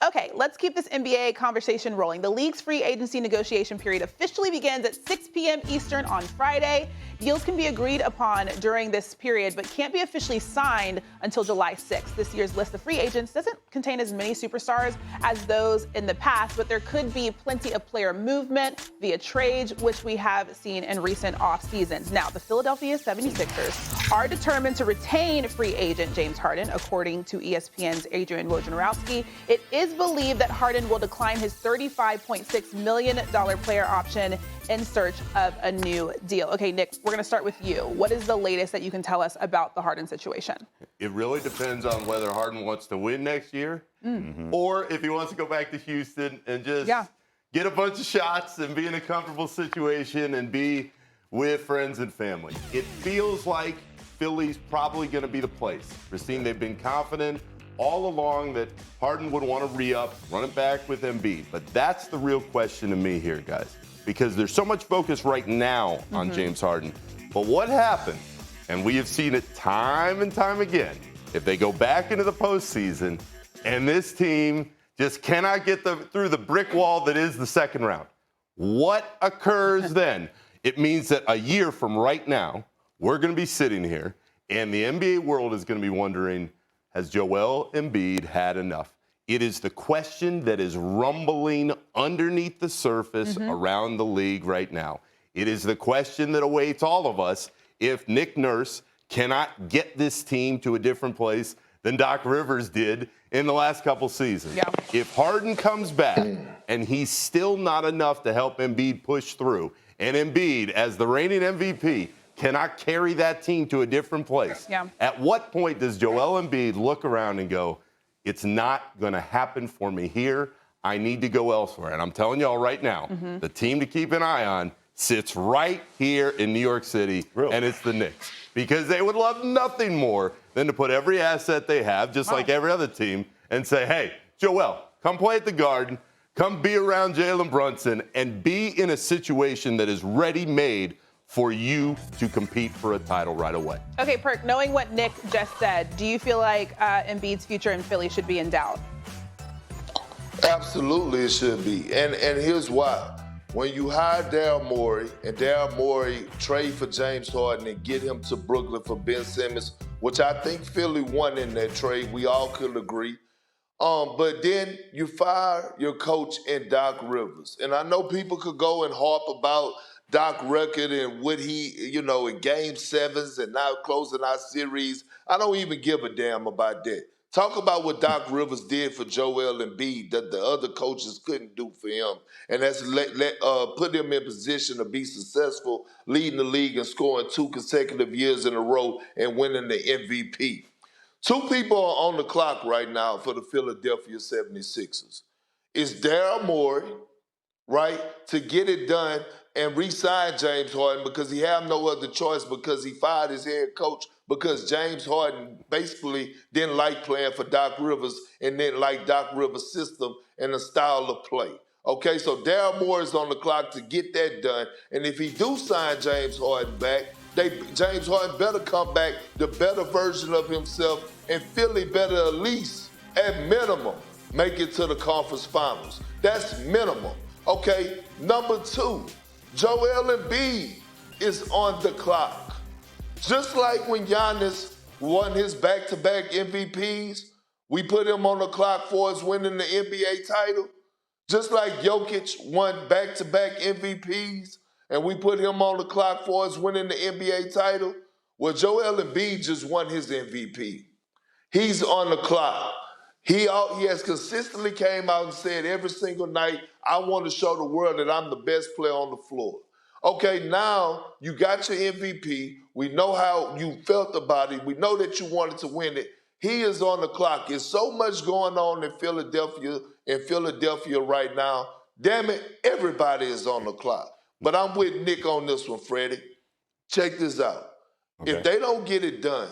Okay, let's keep this NBA conversation rolling. The league's free agency negotiation period officially begins at 6 p.m. Eastern on Friday. Deals can be agreed upon during this period, but can't be officially signed until July 6th. This year's list of free agents doesn't contain as many superstars as those in the past, but there could be plenty of player movement via trades, which we have seen in recent off seasons. Now, the Philadelphia 76ers are determined to retain free agent James Harden, according to ESPN's Adrian Wojnarowski. It is believed that Harden will decline his $35.6 million player option in search of a new deal. Okay, Nick, we're going to start with you. What is the latest that you can tell us about the Harden situation? It really depends on whether Harden wants to win next year or if he wants to go back to Houston and just get a bunch of shots and be in a comfortable situation and be with friends and family. It feels like Philly's probably going to be the place. Christine, they've been confident all along that Harden would want to re-up, run it back with Embiid. But that's the real question to me here, guys, because there's so much focus right now on James Harden. But what happens, and we have seen it time and time again, if they go back into the postseason and this team just cannot get through the brick wall that is the second round, what occurs then? It means that a year from right now, we're going to be sitting here, and the NBA world is going to be wondering, has Joel Embiid had enough? It is the question that is rumbling underneath the surface around the league right now. It is the question that awaits all of us if Nick Nurse cannot get this team to a different place than Doc Rivers did in the last couple seasons. If Harden comes back and he's still not enough to help Embiid push through, and Embiid, as the reigning MVP, cannot carry that team to a different place. At what point does Joel Embiid look around and go, it's not going to happen for me here. I need to go elsewhere. And I'm telling y'all right now, the team to keep an eye on sits right here in New York City, and it's the Knicks. Because they would love nothing more than to put every asset they have, just like every other team, and say, hey, Joel, come play at the Garden, come be around Jalen Brunson, and be in a situation that is ready-made for you to compete for a title right away. Okay, Perk, knowing what Nick just said, do you feel like Embiid's future in Philly should be in doubt? Absolutely, it should be. And here's why. When you hire Daryl Morey, and Daryl Morey trade for James Harden and get him to Brooklyn for Ben Simmons, which I think Philly won in that trade, we all could agree. But then you fire your coach in Doc Rivers. And I know people could go and harp about Doc record and what he, in game sevens and now closing our series. I don't even give a damn about that. Talk about what Doc Rivers did for Joel Embiid that the other coaches couldn't do for him. And that's put him in position to be successful, leading the league and scoring 2 consecutive years in a row and winning the MVP. 2 people are on the clock right now for the Philadelphia 76ers. It's Daryl Morey, right, to get it done and re-sign James Harden because he had no other choice because he fired his head coach because James Harden basically didn't like playing for Doc Rivers and didn't like Doc Rivers' system and the style of play. Okay, so Daryl Morey is on the clock to get that done. And if he do sign James Harden back, James Harden better come back the better version of himself, and Philly better at least, at minimum, make it to the conference finals. That's minimum. Okay, number 2, Joel Embiid is on the clock. Just like when Giannis won his back-to-back MVPs, we put him on the clock for us winning the NBA title. Just like Jokic won back-to-back MVPs, and we put him on the clock for us winning the NBA title. Well, Joel Embiid just won his MVP. He's on the clock. He has consistently came out and said every single night, I want to show the world that I'm the best player on the floor. Okay, now you got your MVP. We know how you felt about it. We know that you wanted to win it. He is on the clock. There's so much going on in Philadelphia right now. Damn it, everybody is on the clock. But I'm with Nick on this one, Freddie. Check this out. Okay. If they don't get it done,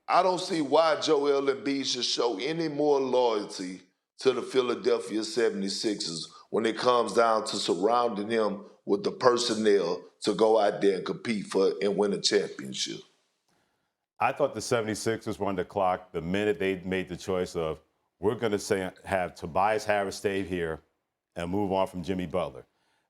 I don't see why Joel Embiid should show any more loyalty to the Philadelphia 76ers when it comes down to surrounding him with the personnel to go out there and compete for and win a championship. I thought the 76ers were on the clock the minute they made the choice of we're going to have Tobias Harris stay here and move on from Jimmy Butler.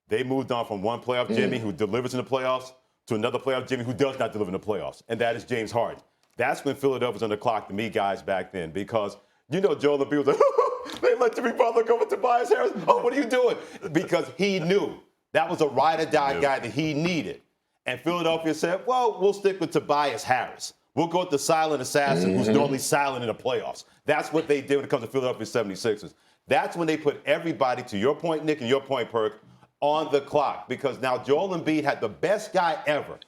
They moved on from one playoff Jimmy who delivers in the playoffs to another playoff Jimmy who does not deliver in the playoffs, and that is James Harden. That's when Philadelphia's on the clock to me guys back then, because Joel Embiid was like, they let Jimmy Butler go with Tobias Harris. Oh, what are you doing? Because he knew that was a ride-or-die guy that he needed. And Philadelphia said, well, we'll stick with Tobias Harris. We'll go with the silent assassin who's normally silent in the playoffs. That's what they did when it comes to Philadelphia 76ers. That's when they put everybody, to your point, Nick, and your point, Perk, on the clock. Because now Joel Embiid had the best guy ever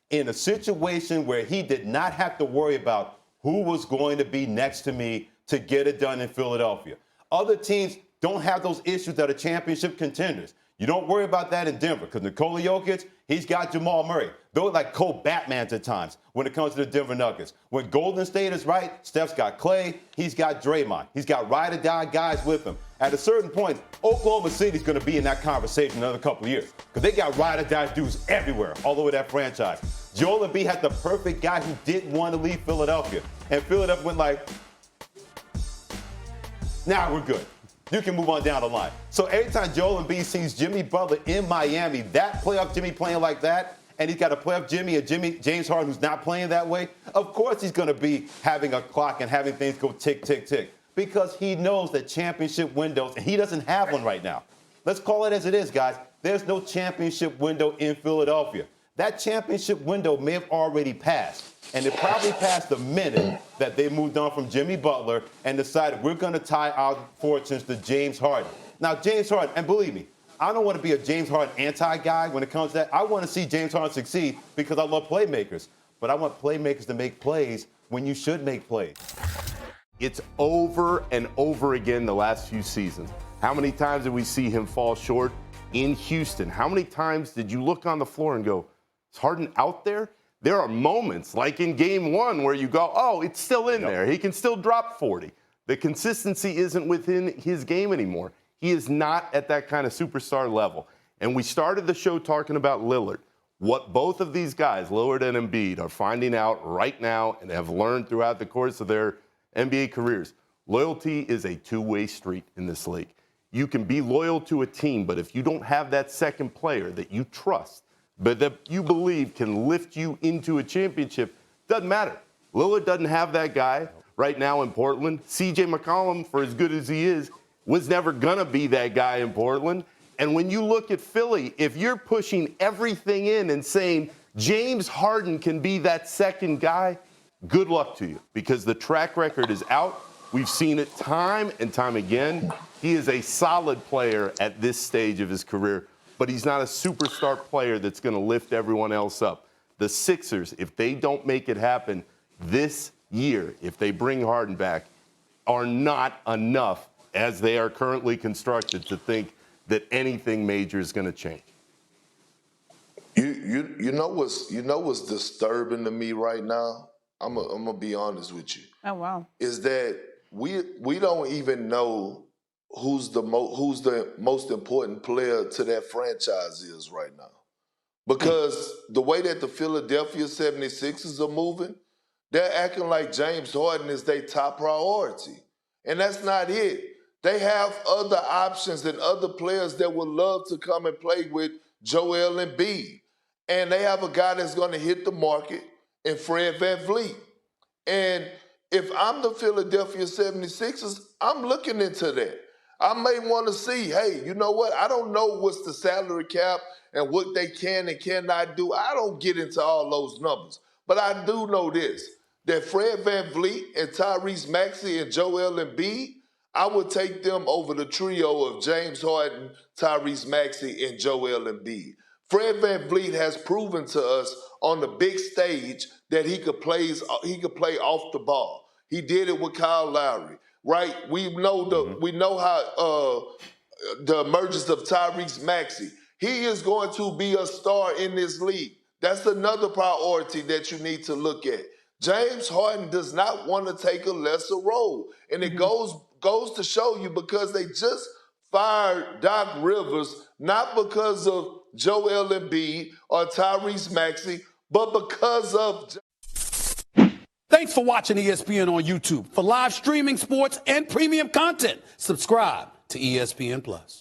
in a situation where he did not have to worry about who was going to be next to me to get it done in Philadelphia. Other teams don't have those issues that are championship contenders. You don't worry about that in Denver because Nikola Jokic, he's got Jamal Murray. They're like co-Batmans at times when it comes to the Denver Nuggets. When Golden State is right, Steph's got Clay, he's got Draymond. He's got ride-or-die guys with him. At a certain point, Oklahoma City's going to be in that conversation another couple of years because they got ride-or-die dudes everywhere all over that franchise. Joel Embiid had the perfect guy who didn't want to leave Philadelphia. And Philadelphia went like, nah, we're good. You can move on down the line. So every time Joel Embiid sees Jimmy Butler in Miami, that playoff Jimmy playing like that, and he's got a playoff Jimmy and James Harden who's not playing that way, of course he's going to be having a clock and having things go tick, tick, tick. Because he knows that championship windows, and he doesn't have one right now. Let's call it as it is, guys. There's no championship window in Philadelphia. That championship window may have already passed. And it probably passed the minute that they moved on from Jimmy Butler and decided we're going to tie our fortunes to James Harden. Now, James Harden, and believe me, I don't want to be a James Harden anti-guy when it comes to that. I want to see James Harden succeed because I love playmakers. But I want playmakers to make plays when you should make plays. It's over and over again the last few seasons. How many times did we see him fall short in Houston? How many times did you look on the floor and go, is Harden out there? There are moments, like in game one, where you go, oh, it's still in there. He can still drop 40. The consistency isn't within his game anymore. He is not at that kind of superstar level. And we started the show talking about Lillard. What both of these guys, Lillard and Embiid, are finding out right now and have learned throughout the course of their NBA careers, loyalty is a two-way street in this league. You can be loyal to a team, but if you don't have that second player that you trust, but that you believe can lift you into a championship, doesn't matter. Lillard doesn't have that guy right now in Portland. CJ McCollum, for as good as he is, was never going to be that guy in Portland. And when you look at Philly, if you're pushing everything in and saying James Harden can be that second guy, good luck to you because the track record is out. We've seen it time and time again. He is a solid player at this stage of his career, but he's not a superstar player that's going to lift everyone else up. The Sixers, if they don't make it happen this year, if they bring Harden back, are not enough as they are currently constructed to think that anything major is going to change. You know what's disturbing to me right now? I'm gonna be honest with you. Oh wow! Is that we don't even know who's the most important player to that franchise is right now, because the way that the Philadelphia 76ers are moving, they're acting like James Harden is their top priority, and that's not it. They have other options and other players that would love to come and play with Joel Embiid, and they have a guy that's going to hit the market in Fred VanVleet. And if I'm the Philadelphia 76ers, I'm looking into that. I may want to see, hey, you know what? I don't know what's the salary cap and what they can and cannot do. I don't get into all those numbers. But I do know this, that Fred VanVleet and Tyrese Maxey and Joel Embiid, I would take them over the trio of James Harden, Tyrese Maxey, and Joel Embiid. Fred VanVleet has proven to us on the big stage that he could play off the ball. He did it with Kyle Lowry, right? We know how the emergence of Tyrese Maxey. He is going to be a star in this league. That's another priority that you need to look at. James Harden does not want to take a lesser role, and it goes to show you because they just fired Doc Rivers, not because of Joel Embiid or Tyrese Maxey, but because of... Thanks for watching ESPN on YouTube. For live streaming sports and premium content, subscribe to ESPN Plus.